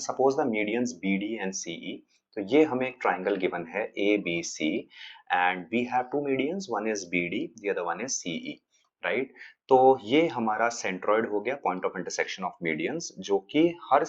Suppose the medians B D and C E. तो ये हमें एक ट्राइंगल गिवन है A B C and we have two medians, one is B D the other one is C E, right. तो ये हमारा centroid हो गया, point of intersection of medians, जो कि हर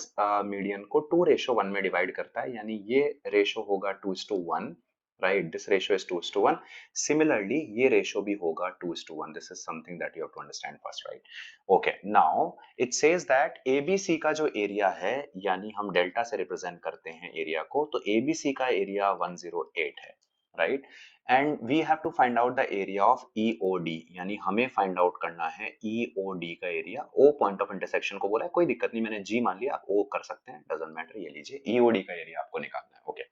मीडियन को 2:1 में डिवाइड करता है, यानी ये रेशो होगा 2:1, right. This ratio is 2:1। Similarly ये रेशो भी होगा 2:1। This is something that you have to understand first, right. Okay, now it says that ABC का जो एरिया है, यानी हम डेल्टा से रिप्रेजेंट करते हैं एरिया को, तो एबीसी का एरिया 108 है, right. And we have to find out the area of EOD, यानी हमें फाइंड आउट करना है ईओडी का area. O point of intersection को बोला है, कोई दिक्कत नहीं, मैंने जी मान लिया, आप ओ कर सकते हैं, डजंट मैटर। ये लीजिए, ईओडी का एरिया आपको निकालना है। ओके,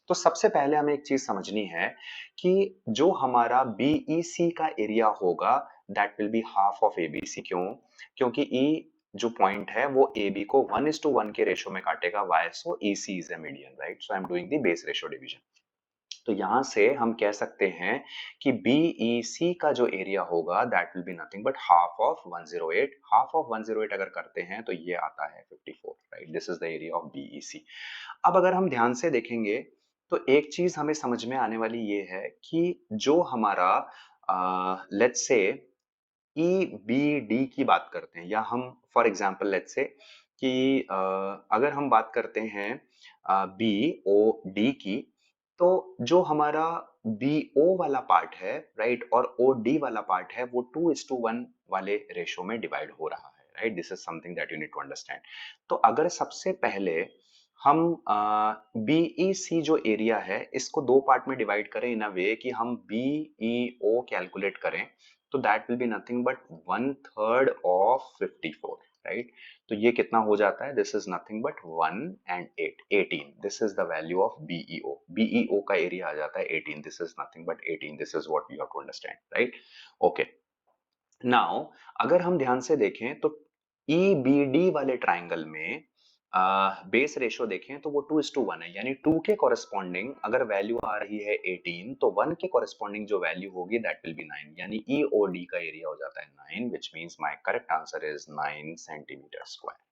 तो सबसे पहले हमें एक चीज समझनी है कि जो हमारा बीईसी का एरिया होगा that will be half of ABC. क्यों? क्योंकि ई जो पॉइंट है वो ए बी को 1:1 के रेशो में काटेगा, why so E C is a median, right. So I am doing the base ratio division. तो यहां से हम कह सकते हैं कि बीईसी का जो एरिया होगा that will be nothing but half of 108। Half of 108 अगर करते हैं तो ये आता है 54, right. This is the area of BEC. अब अगर हम ध्यान से देखेंगे तो एक चीज हमें समझ में आने वाली ये है कि जो हमारा let's say E B D की बात करते हैं, या हम फॉर एग्जांपल लेट्स से कि अगर हम बात करते हैं बी ओ डी की, तो जो हमारा बी ओ वाला पार्ट है, राइट, और ओ डी वाला पार्ट है, वो 2:1 वाले रेशो में डिवाइड हो रहा है, right. This is something that you need to understand. तो अगर सबसे पहले हम बीई सी जो एरिया है इसको दो पार्ट में डिवाइड करें इन अ वे कि हम बीई ओ कैलकुलेट करें, तो that will be nothing but 1/3 of 54, right. तो ये कितना हो जाता है? This is nothing but 1 and 8, 18। This is the value of BEO. BEO का एरिया आ जाता है 18। This is nothing but 18। This is what you have to understand, right. Okay, now अगर हम ध्यान से देखें तो ईबीडी वाले ट्राइंगल में बेस रेशो देखें तो वो 2:1 है, यानी 2 के कॉरेस्पॉन्डिंग अगर वैल्यू आ रही है 18, तो 1 के कॉरेस्पॉन्डिंग जो वैल्यू होगी दैट विल बी 9, यानी ईओडी का एरिया हो जाता है 9, which means my correct answer is 9 centimetre square.